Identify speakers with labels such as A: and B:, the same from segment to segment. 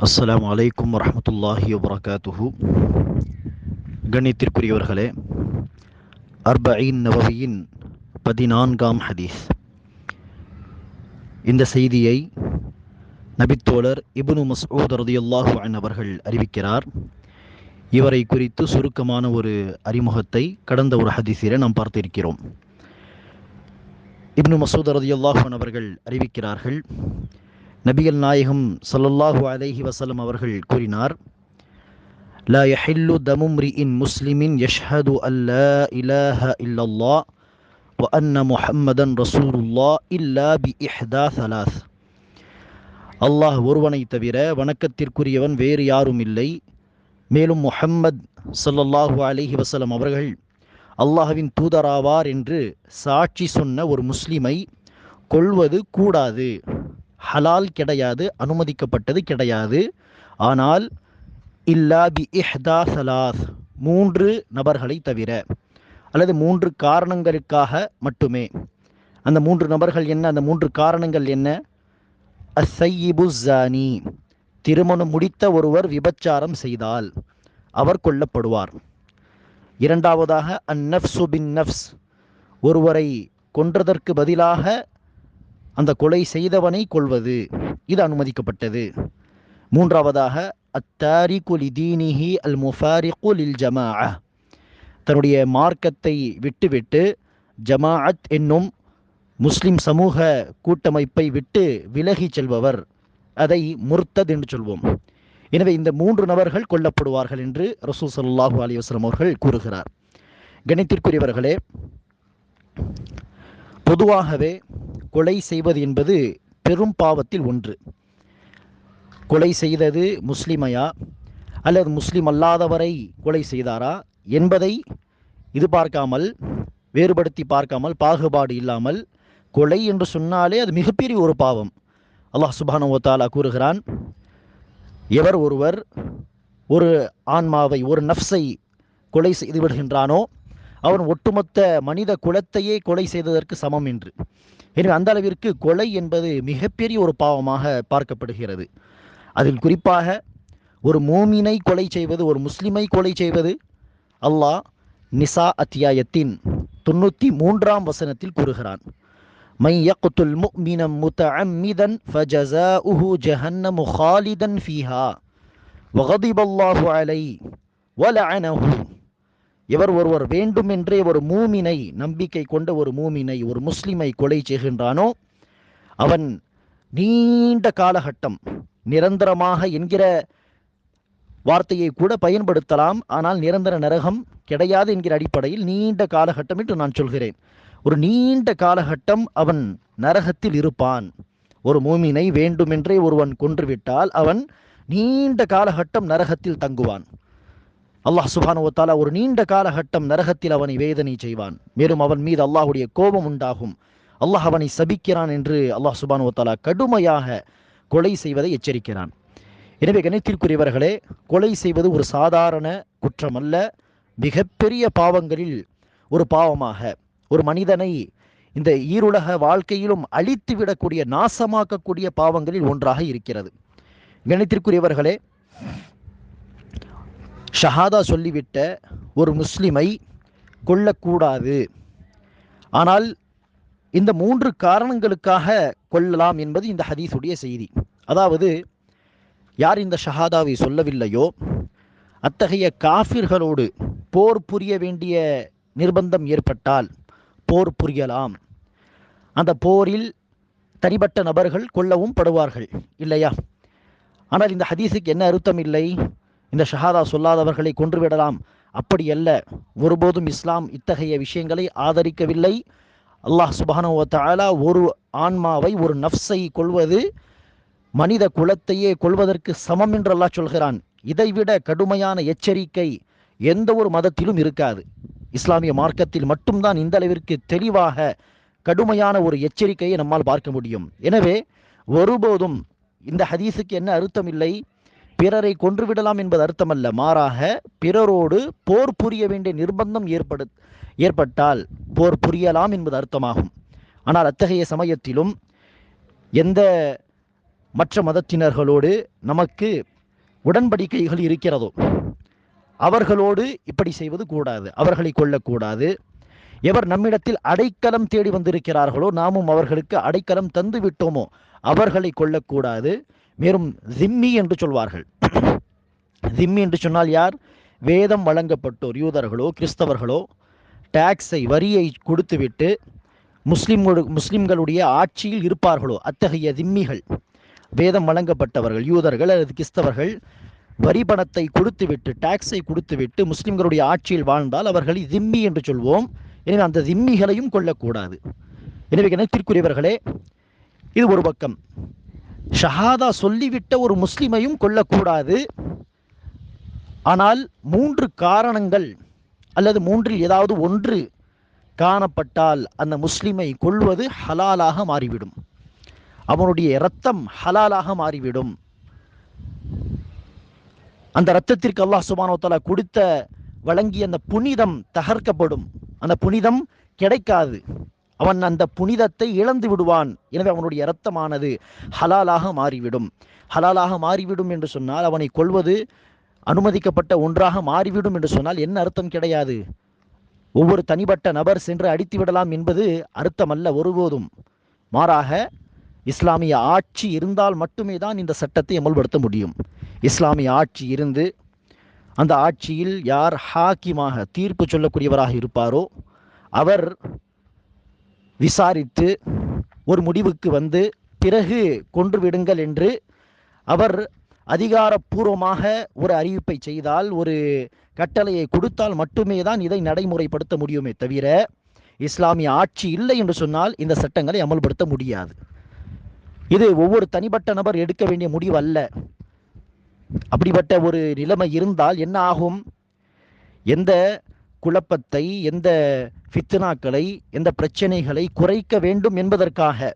A: அஸ்ஸலாமு அலைக்கும் வரஹ்மத்துல்லாஹி வபரகாத்துஹு. கண்ணியத்திற்குரியவர்களே, அர்பஈன் நவவியின் 14ஆம் ஹதீஸ். இந்த செய்தியை நபித்தோழர் இப்னு மஸ்ஊத் ரலியல்லாஹு அன்ஹு அவர்கள் அறிவிக்கிறார். இவரை குறித்து சுருக்கமான ஒரு அறிமுகத்தை கடந்த ஒரு ஹதீஸிலே நாம் பார்த்திருக்கிறோம். இப்னு மஸ்ஊத் ரலியல்லாஹு அன்ஹு அவர்கள் அறிவிக்கிறார்கள், நபிகள் நாயகம் ஸல்லல்லாஹு அலைஹி வஸல்லம் அவர்கள் கூறினார், லா யஹில்லு தமும்ரிஇன் முஸ்லிமின் யஷ்ஹது அல்லா இலாஹ இல்லல்லாஹ் வ அன்ன முஹம்மதன் ரசூலுல்லாஹ் இல்லா பி இஹ்தா ஸலாஸ். அல்லாஹ் ஒருவனை தவிர வணக்கத்திற்குரியவன் வேறு யாரும் இல்லை, மேலும் முஹம்மத் ஸல்லல்லாஹு அலைஹி வஸல்லம் அவர்கள் அல்லாஹ்வின் தூதராவார் என்று சாட்சி சொன்ன ஒரு முஸ்லிமை கொல்வது கூடாது. ஹலால் கிடையாது, அனுமதிக்கப்பட்டது கிடையாது. ஆனால் இல்லா பி இஹ்தா ஸலாஸ், 3 நபர்களை தவிர, அல்லது 3 காரணங்களுக்காக மட்டுமே. அந்த 3 நபர்கள் என்ன? அந்த 3 காரணங்கள் என்ன? அஸ்ஸய்யிபு ஸானி, திருமணம் முடித்த ஒருவர் விபச்சாரம் செய்தால் அவர் கொல்லப்படுவார். இரண்டாவதாக அந்நஃப்சு பின் நஃப்ஸ், ஒருவரை கொன்றதற்கு பதிலாக அந்த கொலை செய்தவனை கொல்வது, இது அனுமதிக்கப்பட்டது. மூன்றாவதாக அத்தாரிகு லிதீனிஹி அல் முஃபாரிகு லில் ஜமாஅ, தன்னுடைய மார்க்கத்தை விட்டுவிட்டு ஜமாஅத் என்னும் முஸ்லிம் சமூக கூட்டமைப்பை விட்டு விலகி செல்பவர், அதை முர்த்தத் என்று சொல்வோம். எனவே இந்த 3 நபர்கள் கொல்லப்படுவார்கள் என்று ரசூல் ஸல்லல்லாஹு அலைஹி வஸல்லம் அவர்கள் கூறுகிறார். கணித்திற்குரியவர்களே, பொதுவாகவே கொலை செய்வது என்பது பெரும் பாவத்தில் ஒன்று. கொலை செய்தது முஸ்லிமையா அல்லது முஸ்லிம் அல்லாதவரை கொலை செய்தாரா என்பதை இது பார்க்காமல், வேறுபடுத்தி பார்க்காமல், பாகுபாடு இல்லாமல், கொலை என்று சொன்னாலே அது மிகப்பெரிய ஒரு பாவம். அல்லாஹ் சுப்ஹானஹு வ தஆலா கூறுகிறான், எவர் ஒருவர் ஒரு ஆன்மாவை, ஒரு நஃப்ஸை கொலை செய்து விடுகின்றானோ அவன் ஒட்டுமொத்த மனித குலத்தையே கொலை செய்ததற்கு சமம் என்று. எனவே அந்த அளவிற்கு கொலை என்பது மிகப்பெரிய ஒரு பாவமாக பார்க்கப்படுகிறது. அதில் குறிப்பாக ஒரு மூமினை கொலை செய்வது, ஒரு முஸ்லிமை கொலை செய்வது, அல்லாஹ் நிசா அத்தியாயத்தின் 93ஆம் வசனத்தில் கூறுகிறான், மை யக்துல் முஃமினம் முத்தஅம்மிதன் ஃபஜஸாஉஹு ஜஹன்னமு காலிதன் ஃபீஹா வகதிபல்லாஹு அலைஹி வலஅனஹு. எவர் ஒருவர் வேண்டுமென்றே ஒரு மூமினை, நம்பிக்கை கொண்ட ஒரு மூமினை, ஒரு முஸ்லிமை கொலை செய்கின்றானோ அவன் நீண்ட காலகட்டம், நிரந்தரமாக என்கிற வார்த்தையை கூட பயன்படுத்தலாம், ஆனால் நிரந்தர நரகம் கிடையாது என்கிற அடிப்படையில் நீண்ட காலகட்டம் என்று நான் சொல்கிறேன். ஒரு நீண்ட காலகட்டம் அவன் நரகத்தில் இருப்பான். ஒரு மூமினை வேண்டுமென்றே ஒருவன் கொன்றுவிட்டால் அவன் நீண்ட காலகட்டம் நரகத்தில் தங்குவான். அல்லாஹ் சுப்ஹானஹு வ தஆலா ஒரு நீண்ட காலகட்டம் நரகத்தில் அவனை வேதனை செய்வான். மேலும் அவன் மீது அல்லாஹ்வுடைய கோபம் உண்டாகும். அல்லாஹ் அவனை சபிக்கிறான் என்று அல்லாஹ் சுப்ஹானஹு வ தஆலா கடுமையாக கொலை செய்வதை எச்சரிக்கிறான். எனவே கணித்திற்குரியவர்களே, கொலை செய்வது ஒரு சாதாரண குற்றம் அல்ல, மிகப்பெரிய பாவங்களில் ஒரு பாவமாக, ஒரு மனிதனை இந்த ஈருலக வாழ்க்கையிலும் அழித்து விடக்கூடிய, நாசமாக்கக்கூடிய பாவங்களில் ஒன்றாக இருக்கிறது. கணித்திற்குரியவர்களே, ஷஹாதா சொல்லிவிட்ட ஒரு முஸ்லிமை கொல்லக்கூடாது. ஆனால் இந்த 3 காரணங்களுக்காக கொல்லலாம் என்பது இந்த ஹதீஸுடைய செய்தி. அதாவது, யார் இந்த ஷஹாதாவை சொல்லவில்லையோ அத்தகைய காஃபிர்களோடு போர் புரிய வேண்டிய நிர்பந்தம் ஏற்பட்டால் போர் புரியலாம். அந்த போரில் தனிப்பட்ட நபர்கள் கொல்லவும் படுவார்கள், இல்லையா? ஆனால் இந்த ஹதீஸுக்கு என்ன அர்த்தம் இல்லை? இந்த ஷஹாதா சொல்லாதவர்களை கொன்றுவிடலாம், அப்படி அல்ல. ஒருபோதும் இஸ்லாம் இத்தகைய விஷயங்களை ஆதரிக்கவில்லை. அல்லாஹ் சுப்ஹானஹு வ தஆலா ஒரு ஆன்மாவை, ஒரு நஃப்ஸை கொல்வது மனித குலத்தையே கொல்வதற்கு சமம் என்று அல்லாஹ் சொல்கிறான். இதைவிட கடுமையான எச்சரிக்கை எந்த ஒரு மதத்திலும் இருக்காது. இஸ்லாமிய மார்க்கத்தில் மட்டும்தான் இந்த அளவிற்கு தெளிவாக கடுமையான ஒரு எச்சரிக்கையை நம்மால் பார்க்க முடியும். எனவே ஒருபோதும் இந்த ஹதீஸுக்கு என்ன அர்த்தம் இல்லை? பிறரை கொன்றுவிடலாம் என்பது அர்த்தமல்ல. மாறாக பிறரோடு போர் புரிய வேண்டிய நிர்பந்தம் ஏற்பட்டால் போர் புரியலாம் என்பது அர்த்தமாகும். ஆனால் அத்தகைய சமயத்திலும் எந்த மற்ற மதத்தினர்களோடு நமக்கு உடன்படிக்கைகள் இருக்கிறதோ அவர்களோடு இப்படி செய்வது கூடாது, அவர்களை கொள்ளக்கூடாது. எவர் நம்மிடத்தில் அடைக்கலம் தேடி வந்திருக்கிறார்களோ நாமும் அவர்களுக்கு அடைக்கலம் தந்து விட்டோமோ அவர்களை கொள்ளக்கூடாது. மேலும் ஜிம்மி என்று சொல்வார்கள். ஜிம்மி என்று சொன்னால் யார்? வேதம் வழங்கப்பட்டோர், யூதர்களோ கிறிஸ்தவர்களோ டாக்ஸை வரியை கொடுத்துவிட்டு முஸ்லிம்களுடைய ஆட்சியில் இருப்பார்களோ அத்தகைய திம்மிகள், வேதம் வழங்கப்பட்டவர்கள் யூதர்கள் அல்லது கிறிஸ்தவர்கள் வரி பணத்தை கொடுத்துவிட்டு டாக்ஸை கொடுத்துவிட்டு முஸ்லிம்களுடைய ஆட்சியில் வாழ்ந்தால் அவர்களை திம்மி என்று சொல்வோம். எனவே அந்த திம்மிகளையும் கொள்ளக்கூடாது. எனவே கணத்திற்குரியவர்களே, இது ஒரு பக்கம். ஷஹாதா சொல்லிவிட்ட ஒரு முஸ்லிமையும் கொள்ளக்கூடாது. ஆனால் 3 காரணங்கள் அல்லது 3இல் ஏதாவது ஒன்று காணப்பட்டால் அந்த முஸ்லிமை கொள்வது ஹலாலாக மாறிவிடும், அவனுடைய இரத்தம் ஹலாலாக மாறிவிடும். அந்த இரத்தத்திற்கு அல்லாஹ் சுப்ஹானஹு வ தஆலா கொடுத்த வழங்கிய அந்த புனிதம் தகர்க்கப்படும், அந்த புனிதம் கிடைக்காது, அவன் அந்த புனிதத்தை இழந்து விடுவான். எனவே அவனுடைய இரத்தமானது ஹலாலாக மாறிவிடும். ஹலாலாக மாறிவிடும் என்று சொன்னால் அவனை கொல்வது அனுமதிக்கப்பட்ட ஒன்றாக மாறிவிடும் என்று சொன்னால் என்ன அர்த்தம்? கிடையாது. ஒவ்வொரு தனிப்பட்ட நபர் சென்று அடித்து விடலாம் என்பது அர்த்தம் அல்ல ஒருபோதும். மாறாக இஸ்லாமிய ஆட்சி இருந்தால் மட்டுமே தான் இந்த சட்டத்தை அமல்படுத்த முடியும். இஸ்லாமிய ஆட்சி இருந்து அந்த ஆட்சியில் யார் ஹாக்கிமாக தீர்ப்பு சொல்லக்கூடியவராக இருப்பாரோ அவர் விசாரித்து ஒரு முடிவுக்கு வந்து பிறகு கொன்று விடுங்கள் என்று அவர் அதிகாரப்பூர்வமாக ஒரு அறிவிப்பை செய்தால், ஒரு கட்டளையை கொடுத்தால் மட்டுமே தான் இதை நடைமுறைப்படுத்த முடியுமே தவிர இஸ்லாமிய ஆட்சி இல்லை என்று சொன்னால் இந்த சட்டங்களை அமல்படுத்த முடியாது. இது ஒவ்வொரு தனிப்பட்ட நபர் எடுக்க வேண்டிய முடிவு அல்ல. அப்படிப்பட்ட ஒரு நிலைமை இருந்தால் என்ன ஆகும்? எந்த குழப்பத்தை, எந்த ஃபித்னாக்களை, எந்த பிரச்சனைகளை குறைக்க வேண்டும் என்பதற்காக,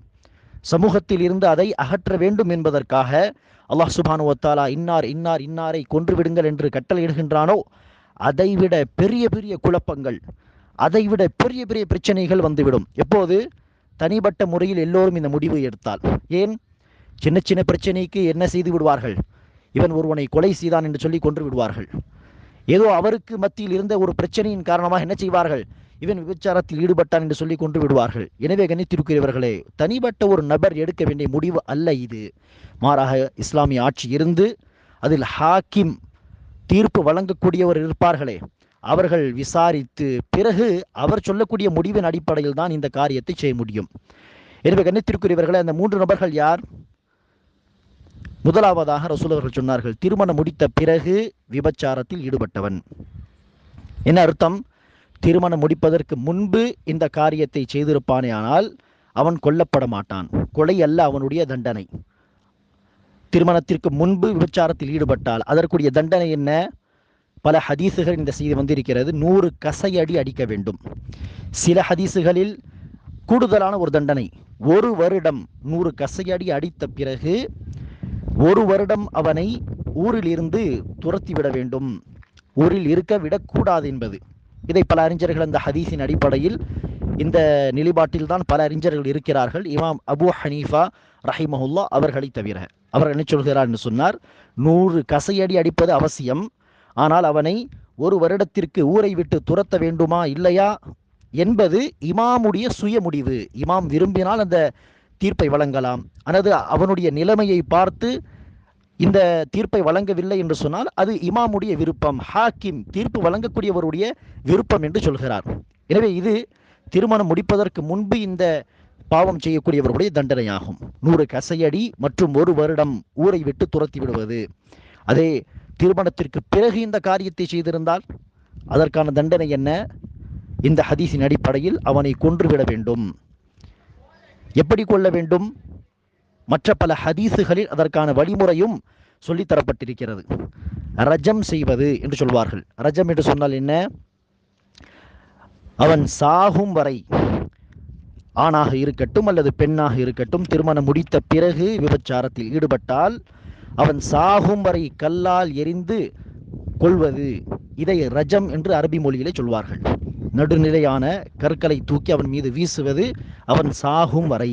A: சமூகத்தில் இருந்து அதை அகற்ற வேண்டும் என்பதற்காக அல்லாஹ் சுப்ஹானஹு வ தஆலா இன்னாரை கொன்று விடுங்கள் என்று கட்டளையிடுகின்றானோ அதைவிட பெரிய பெரிய குழப்பங்கள், அதைவிட பெரிய பெரிய பிரச்சனைகள் வந்துவிடும். எப்போது? தனிப்பட்ட முறையில் எல்லோரும் இந்த முடிவு எடுத்தால். ஏன்? சின்ன சின்ன பிரச்சனைக்கு என்ன செய்து விடுவார்கள்? இவன் ஒருவனை கொலை செய்தான் என்று சொல்லி கொன்று விடுவார்கள். ஏதோ அவருக்கு மத்தியில் இருந்த ஒரு பிரச்சனையின் காரணமாக என்ன செய்வார்கள்? இவன் விபச்சாரத்தில் ஈடுபட்டான் என்று சொல்லி கொண்டு விடுவார்கள். எனவே கணித்திருக்கிறவர்களே, தனிப்பட்ட ஒரு நபர் எடுக்க வேண்டிய முடிவு அல்ல இது. மாறாக இஸ்லாமிய ஆட்சி இருந்து அதில் ஹாக்கிம் தீர்ப்பு வழங்கக்கூடியவர் இருப்பார்களே, அவர்கள் விசாரித்து பிறகு அவர் சொல்லக்கூடிய முடிவின் அடிப்படையில் தான் இந்த காரியத்தை செய்ய முடியும். எனவே கணித்திருக்கிறவர்களே, அந்த 3 நபர்கள் யார்? முதலாவதாக ரசூல் அவர்கள் சொன்னார்கள், திருமணம் முடித்த பிறகு விபச்சாரத்தில் ஈடுபட்டவன். என்ன அர்த்தம்? திருமணம் முடிப்பதற்கு முன்பு இந்த காரியத்தை செய்திருப்பானே ஆனால் அவன் கொல்லப்பட மாட்டான். கொலை அல்ல அவனுடைய தண்டனை. திருமணத்திற்கு முன்பு விபச்சாரத்தில் ஈடுபட்டால் அதற்குரிய தண்டனை என்ன? பல ஹதீசுகள் இந்த செய்தி வந்திருக்கிறது. 100 கசையடி அடிக்க வேண்டும். சில ஹதீசுகளில் கூடுதலான ஒரு தண்டனை, 1 வருடம் 100 கசையடி அடித்த பிறகு 1 வருடம் அவனை ஊரில் இருந்து துரத்திவிட வேண்டும், ஊரில் இருக்க விடக்கூடாது என்பது. இதை பல அறிஞர்கள் அந்த ஹதீஸின் அடிப்படையில் இந்த நிலைப்பாட்டில் தான் பல அறிஞர்கள் இருக்கிறார்கள். இமாம் அபு ஹனீஃபா ரஹிமஹுல்லா அவர்களை தவிர. அவர் என்ன சொல்கிறார் என்று சொன்னார், 100 கசையடி அடிப்பது அவசியம், ஆனால் அவனை 1 வருடத்திற்கு ஊரை விட்டு துரத்த வேண்டுமா இல்லையா என்பது இமாமுடைய சுய முடிவு. இமாம் விரும்பினால் அந்த தீர்ப்பை வழங்கலாம், அல்லது அவனுடைய நிலைமையை பார்த்து இந்த தீர்ப்பை வழங்கவில்லை என்று சொன்னால் அது இமாமுடைய விருப்பம், ஹாக்கிம் தீர்ப்பு வழங்கக்கூடியவருடைய விருப்பம் என்று சொல்கிறார். எனவே இது திருமணம் முடிப்பதற்கு முன்பு இந்த பாவம் செய்யக்கூடியவர்களுடைய தண்டனையாகும். 100 கசையடி மற்றும் 1 வருடம் ஊரை விட்டு துரத்தி விடுவது. அதே திருமணத்திற்கு பிறகு இந்த காரியத்தை செய்திருந்தால் அதற்கான தண்டனை என்ன? இந்த ஹதீஸின் அடிப்படையில் அவனை கொன்றுவிட வேண்டும். எப்படி கொள்ள வேண்டும்? மற்ற பல ஹதீஸுகளில் அதற்கான வழிமுறையும் சொல்லித்தரப்பட்டிருக்கிறது. ரஜம் செய்வது என்று சொல்வார்கள். ரஜம் என்று சொன்னால் என்ன? அவன் சாகும் வரை, ஆணாக இருக்கட்டும் அல்லது பெண்ணாக இருக்கட்டும், திருமணம் முடித்த பிறகு விபச்சாரத்தில் ஈடுபட்டால் அவன் சாகும் வரை கல்லால் எரிந்து கொள்வது, இதை ரஜம் என்று அரபி மொழியிலே சொல்வார்கள். நடுநிலையான கற்களை தூக்கி அவன் மீது வீசுவது, அவன் சாகும் வரை,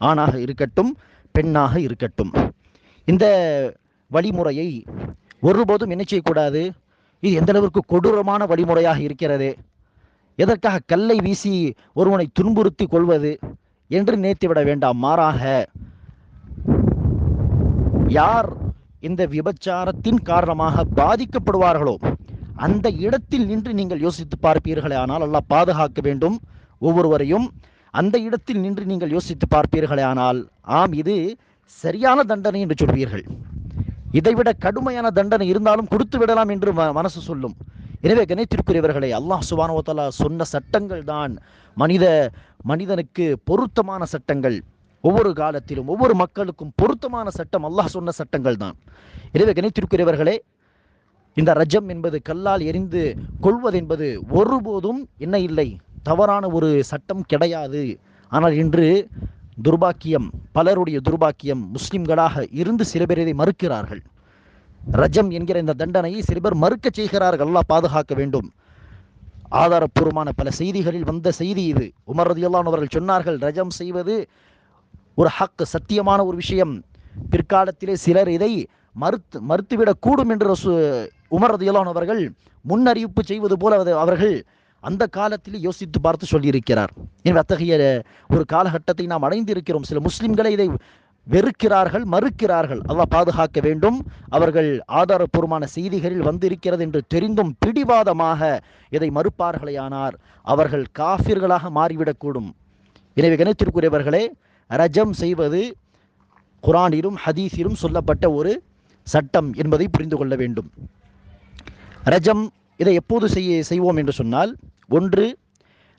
A: ஆணாக இருக்கட்டும் பெண்ணாக இருக்கட்டும். இந்த வழிமுறையை ஒருபோதும் என்ன செய்யக்கூடாது. இது எந்த அளவிற்கு கொடூரமான வழிமுறையாக இருக்கிறது, எதற்காக கல்லை வீசி ஒருவனை துன்புறுத்தி கொள்வது என்று நினைத்துவிட வேண்டாம். மாறாக யார் இந்த விபச்சாரத்தின் காரணமாக பாதிக்கப்படுவார்களோ அந்த இடத்தில் நின்று நீங்கள் யோசித்து பார்ப்பீர்களே ஆனால், அல்லாஹ் பாதுகாக்க வேண்டும் ஒவ்வொருவரையும். அந்த இடத்தில் நின்று நீங்கள் யோசித்து பார்ப்பீர்களே ஆனால், ஆம் இது சரியான தண்டனை என்று சொல்வீர்கள். இதைவிட கடுமையான தண்டனை இருந்தாலும் கொடுத்து விடலாம் என்று மனசு சொல்லும். எனவே கணித்திற்குரியவர்களே, அல்லாஹ் சுப்ஹானஹு வ தஆலா சொன்ன சட்டங்கள் தான் மனிதனுக்கு பொருத்தமான சட்டங்கள். ஒவ்வொரு காலத்திலும் ஒவ்வொரு மக்களுக்கும் பொருத்தமான சட்டம் அல்லாஹ் சொன்ன சட்டங்கள் தான். எனவே கணித்திற்குரியவர்களே, இந்த ரஜம் என்பது கல்லால் எரிந்து கொள்வது என்பது ஒருபோதும் என்ன இல்லை, தவறான ஒரு சட்டம் கிடையாது. ஆனால் இன்று துர்பாக்கியம், பலருடைய துர்பாக்கியம், முஸ்லிம்களாக இருந்து சில பேர் இதை மறுக்கிறார்கள். ரஜம் என்கிற இந்த தண்டனையை சில பேர் மறுக்க செய்கிறார்கள். அல்லாஹ் பாதுகாக்க வேண்டும். ஆதாரப்பூர்வமான பல செய்திகளில் வந்த செய்தி இது. உமர் ரலியல்லாஹு அன்ஹு அவர்கள் சொன்னார்கள், ரஜம் செய்வது ஒரு ஹக், சத்தியமான ஒரு விஷயம். பிற்காலத்திலே சிலர் இதை மறுத்துவிடக் கூடும் என்று உமர் ரலியல்லாஹு அன்ஹு அவர்கள் முன்னறிவிப்பு செய்வது போல அவர்கள் அந்த காலத்தில் யோசித்து பார்த்து சொல்லியிருக்கிறார். எனவே அத்தகைய ஒரு காலகட்டத்தை நாம் அடைந்திருக்கிறோம். சில முஸ்லிம்களை இதை வெறுக்கிறார்கள், மறுக்கிறார்கள். அல்லாஹ் பாதுகாக்க வேண்டும். அவர்கள் ஆதாரப்பூர்வமான செய்திகளில் வந்திருக்கிறது என்று தெரிந்தும் பிடிவாதமாக இதை மறுப்பார்களேயானார் அவர்கள் காஃபிர்களாக மாறிவிடக்கூடும். எனவே கணித்திற்குரியவர்களே, ரஜம் செய்வது குர்ஆனிலும் ஹதீஸிலும் சொல்லப்பட்ட ஒரு சட்டம் என்பதை புரிந்து கொள்ள வேண்டும். ரஜம் இதை எப்போது செய்வோம் என்று சொன்னால், ஒன்று,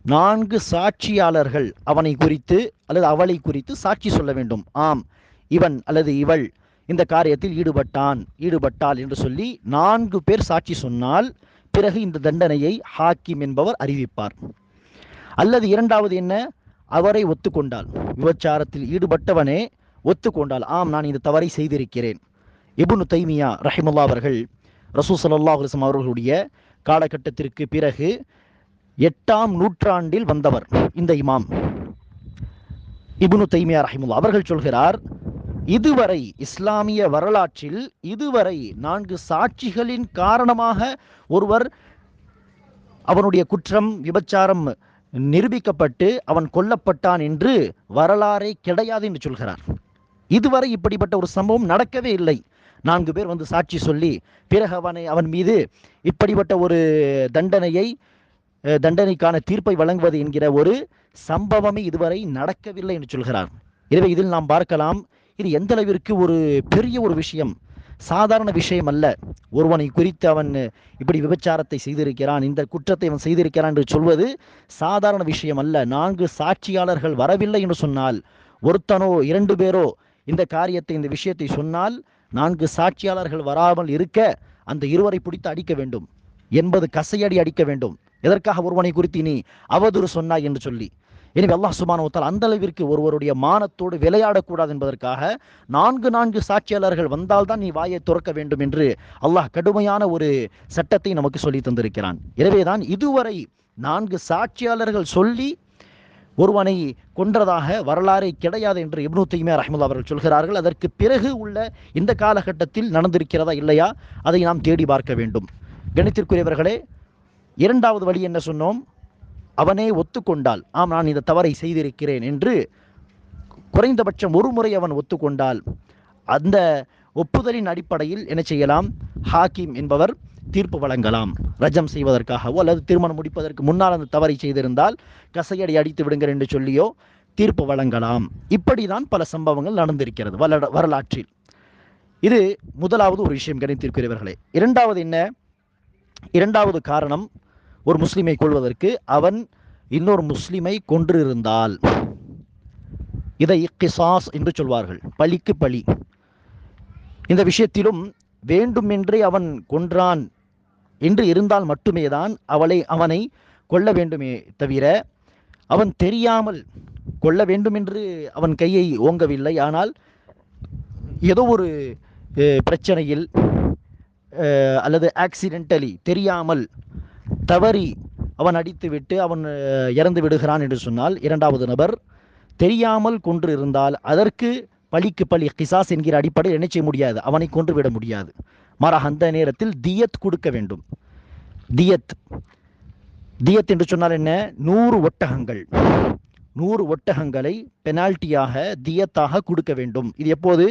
A: 4 சாட்சியாளர்கள் அவனை குறித்து அல்லது அவளை குறித்து சாட்சி சொல்ல வேண்டும். ஆம், இவன் அல்லது இவள் இந்த காரியத்தில் ஈடுபட்டாள் என்று சொல்லி 4 பேர் சாட்சி சொன்னால் பிறகு இந்த தண்டனையை ஹாக்கிம் என்பவர் அறிவிப்பார். அல்லது இரண்டாவது என்ன, அவரை ஒத்துக்கொண்டால், விபச்சாரத்தில் ஈடுபட்டவனே ஒத்துக்கொண்டால், ஆம் நான் இந்த தவறை செய்திருக்கிறேன். இப்னு தைமியா ரஹிமஹுல்லாஹ் அவர்கள் ரசூல் ஸல்லல்லாஹு அலைஹி வஸல்லம் அவர்களுடைய காலகட்டத்திற்கு பிறகு 8ஆம் நூற்றாண்டில் வந்தவர் இந்த இமாம் இப்னு தைமியா ரஹிமஹுல்லாஹ் அவர்கள் சொல்கிறார், இதுவரை இஸ்லாமிய வரலாற்றில் இதுவரை 4 சாட்சிகளின் காரணமாக ஒருவர் அவனுடைய குற்றம் விபச்சாரம் நிரூபிக்கப்பட்டு அவன் கொல்லப்பட்டான் என்று வரலாறே கிடையாது என்று சொல்கிறார். இதுவரை இப்படிப்பட்ட ஒரு சம்பவம் நடக்கவே இல்லை. 4 பேர் வந்து சாட்சி சொல்லி பிறகு அவன் மீது இப்படிப்பட்ட ஒரு தண்டனைக்கான தீர்ப்பை வழங்குவது என்கிற ஒரு சம்பவமே இதுவரை நடக்கவில்லை என்று சொல்கிறார். எனவே இதில் நாம் பார்க்கலாம், இது எந்த அளவிற்கு ஒரு பெரிய ஒரு விஷயம், சாதாரண விஷயம் அல்ல. ஒருவனை குறித்து அவன் இப்படி விபச்சாரத்தை செய்திருக்கிறான், இந்த குற்றத்தை அவன் செய்திருக்கிறான் என்று சொல்வது சாதாரண விஷயம் அல்ல. 4 சாட்சியாளர்கள் வரவில்லை என்று சொன்னால், ஒருத்தனோ 2 பேரோ இந்த காரியத்தை இந்த விஷயத்தை சொன்னால் 4 சாட்சியாளர்கள் வராமல் இருக்க அந்த இருவரை பிடித்து அடிக்க வேண்டும், என்பது கசையடி அடிக்க வேண்டும். எதற்காக ஒருவனை குறித்து நீ அவதூறு சொன்னாய் என்று சொல்லி. எனவே அல்லாஹ் சுப்ஹானஹு வ தஆலா அந்த அளவிற்கு ஒருவருடைய மானத்தோடு விளையாடக்கூடாது என்பதற்காக 4 சாட்சியாளர்கள் வந்தால்தான் நீ வாயை துறக்க வேண்டும் என்று அல்லாஹ் கடுமையான ஒரு சட்டத்தை நமக்கு சொல்லி தந்திருக்கிறான். எனவேதான் இதுவரை 4 சாட்சியாளர்கள் சொல்லி ஒருவனை கொன்றதாக வரலாறே கிடையாது என்று இப்னு தைமியா ரஹ்மத்துல்லாஹி அவர்கள் சொல்கிறார்கள். அதற்கு பிறகு உள்ள இந்த காலகட்டத்தில் நடந்திருக்கிறதா இல்லையா, அதை நாம் தேடி பார்க்க வேண்டும். கணித்திற்குரியவர்களே, இரண்டாவது வழி என்ன சொன்னோம், அவனே ஒத்துக்கொண்டால், ஆம் நான் இந்த தவறை செய்திருக்கிறேன் என்று குறைந்தபட்சம் ஒரு முறை அவன் ஒத்துக்கொண்டால், அந்த ஒப்புதலின் அடிப்படையில் என்ன செய்யலாம், ஹாக்கிம் என்பவர் தீர்ப்பு வழங்கலாம். ரஜம் செய்வதற்காகவோ அல்லது திருமணம் முடிப்பதற்கு முன்னால் அந்த தவறை செய்திருந்தால் கசையடி அடித்து விடுங்கள் என்று சொல்லியோ தீர்ப்பு வழங்கலாம். இப்படிதான் பல சம்பவங்கள் நடந்திருக்கிறது வரலாற்றில். இது முதலாவது ஒரு விஷயம் கணித்திருக்கிறவர்களே. இரண்டாவது என்ன, இரண்டாவது காரணம், ஒரு முஸ்லிமை கொள்வதற்கு அவன் இன்னொரு முஸ்லிமை கொன்றிருந்தால், இதை கிசாஸ் என்று சொல்வார்கள், பழிக்கு பழி. இந்த விஷயத்திலும் வேண்டுமென்றே அவன் கொன்றான் என்று இருந்தால் மட்டுமே தான் அவனை கொல்ல வேண்டுமே தவிர, அவன் தெரியாமல் கொல்ல வேண்டும் என்று அவன் கையை ஓங்கவில்லை, ஆனால் ஏதோ ஒரு பிரச்சனையில் அல்லது ஆக்சிடென்டலி தெரியாமல் தவறி அவன் அடித்துவிட்டு அவன் இறந்து விடுகிறான் என்று சொன்னால், இரண்டாவது நபர் தெரியாமல் கொன்று இருந்தால் அதற்கு பழிக்கு பழி கிசாஸ் என்கிற அடிப்படையில் என்ன செய்ய முடியாது, அவனை கொன்றுவிட முடியாது. மாறாக அந்த நேரத்தில் தியத் கொடுக்க வேண்டும். தியத் தியத் என்று சொன்னால் என்ன? 100 ஒட்டகங்கள், 100 ஒட்டகங்களை பெனால்ட்டியாக தியத்தாக கொடுக்க வேண்டும். இது எப்போது?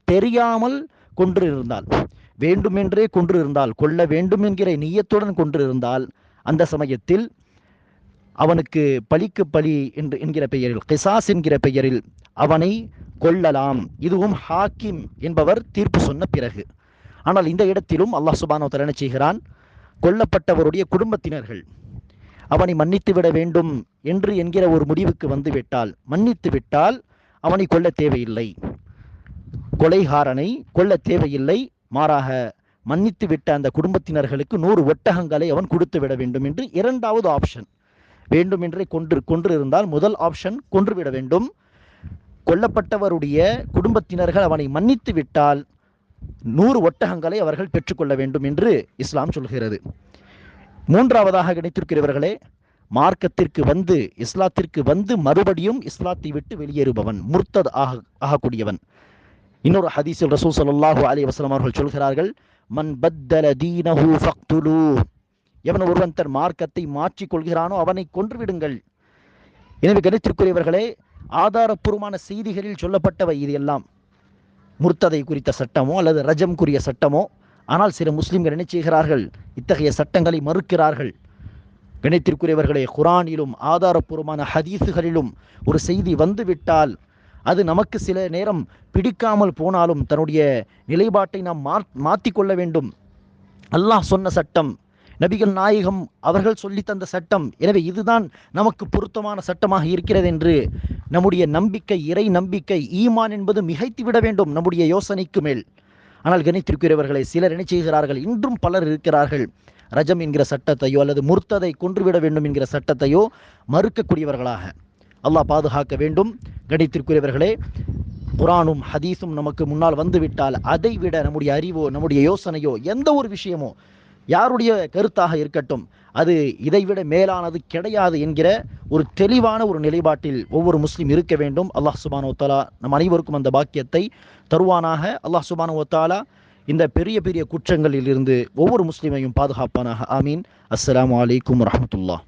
A: தெரியாமல் கொன்று இருந்தால், வேண்டுமென்றே கொன்று இருந்தால், கொல்ல வேண்டும் என்கிற நியத்துடன் கொன்று இருந்தால், அந்த சமயத்தில் அவனுக்கு பழிக்கு பழி என்கிற பெயரில், கிசாஸ் என்கிற பெயரில் அவனை கொல்லலாம். இதுவும் ஹாக்கிம் என்பவர் தீர்ப்பு சொன்ன பிறகு. ஆனால் இந்த இடத்திலும் அல்லாஹ் சுப்ஹானஹு வ தஆலா என்ன செய்கிறான்? கொல்லப்பட்டவருடைய குடும்பத்தினர்கள் அவனை மன்னித்து விட வேண்டும் என்று என்கிற ஒரு முடிவுக்கு வந்துவிட்டால், மன்னித்து விட்டால் அவனை கொல்ல தேவையில்லை, கொலைகாரனை கொல்ல தேவையில்லை. மாறாக மன்னித்து விட்ட அந்த குடும்பத்தினர்களுக்கு 100 ஒட்டகங்களை அவன் கொடுத்து விட வேண்டும் என்று இரண்டாவது ஆப்ஷன். வேண்டுமென்றே கொன்று இருந்தால் முதல் ஆப்ஷன் கொன்று விட வேண்டும். கொல்லப்பட்டவருடைய குடும்பத்தினர்கள் அவனை மன்னித்து விட்டால் 100 ஒட்டகங்களை அவர்கள் பெற்றுக்கொள்ள வேண்டும் என்று இஸ்லாம் சொல்கிறது. மூன்றாவதாக கணித்திருக்கிறவர்களே, மார்க்கத்திற்கு வந்து, இஸ்லாத்திற்கு வந்து மறுபடியும் இஸ்லாத்தை விட்டு வெளியேறுபவன், முர்த்தத் ஆகக்கூடியவன். இன்னொரு ஹதீஸில் ரசூல் ஸல்லல்லாஹு அலைஹி வஸல்லம் அவர்கள் சொல்கிறார்கள், மன் பத்தல தீனஹு ஃபக்துலூ, எவன் ஒருவன் தன் மார்க்கத்தை மாற்றிக் கொள்கிறானோ அவனை கொன்றுவிடுங்கள். எனவே கணித்திருக்கிறவர்களே, ஆதாரப்பூர்வமான செய்திகளில் சொல்லப்பட்டவை இது எல்லாம் முர்த்ததை குறித்த சட்டமோ அல்லது ரஜம்குரிய சட்டமோ. ஆனால் சில முஸ்லிம்கள் என்ன செய்கிறார்கள்? இத்தகைய சட்டங்களை மறுக்கிறார்கள். கணித்திற்குரியவர்களே, குரானிலும் ஆதாரப்பூர்வமான ஹதீஸுகளிலும் ஒரு செய்தி வந்துவிட்டால் அது நமக்கு சில நேரம் பிடிக்காமல் போனாலும் தன்னுடைய நிலைப்பாட்டை நாம் மாற்றிக்கொள்ள வேண்டும். அல்லாஹ் சொன்ன சட்டம், நபிகள் நாயகம் அவர்கள் சொல்லி தந்த சட்டம், எனவே இதுதான் நமக்கு பொருத்தமான சட்டமாக இருக்கிறது என்று நம்முடைய நம்பிக்கை, இறை நம்பிக்கை, ஈமான் என்பது மிகைத்து விட வேண்டும் நம்முடைய யோசனைக்கு மேல். ஆனால் கணித்திருக்கிறவர்களை சிலர் என்ன செய்கிறார்கள்? இன்றும் பலர் இருக்கிறார்கள், ரஜம் என்கிற சட்டத்தையோ அல்லது முர்த்ததை கொன்றுவிட வேண்டும் என்கிற சட்டத்தையோ மறுக்கக்கூடியவர்களாக. அல்லாஹ் பாதுகாக்க வேண்டும். கணித்திருக்கிறவர்களே, குரானும் ஹதீஸும் நமக்கு முன்னால் வந்துவிட்டால் அதை விட நம்முடைய அறிவோ நம்முடைய யோசனையோ எந்த ஒரு விஷயமோ யாருடைய கருத்தாக இருக்கட்டும், அது இதைவிட மேலானது கிடையாது என்கிற ஒரு தெளிவான ஒரு நிலைப்பாட்டில் ஒவ்வொரு முஸ்லிம் இருக்க வேண்டும். அல்லாஹ் சுப்ஹானஹு வ தஆலா நம் அனைவருக்கும் அந்த பாக்கியத்தை தருவானாக. அல்லாஹ் சுப்ஹானஹு வ தஆலா இந்த பெரிய பெரிய குற்றங்களில் இருந்து ஒவ்வொரு முஸ்லிமையும் பாதுகாப்பானாக. ஆமீன். அஸ்ஸலாமு அலைக்கும் வரஹ்மத்துல்லாஹ்.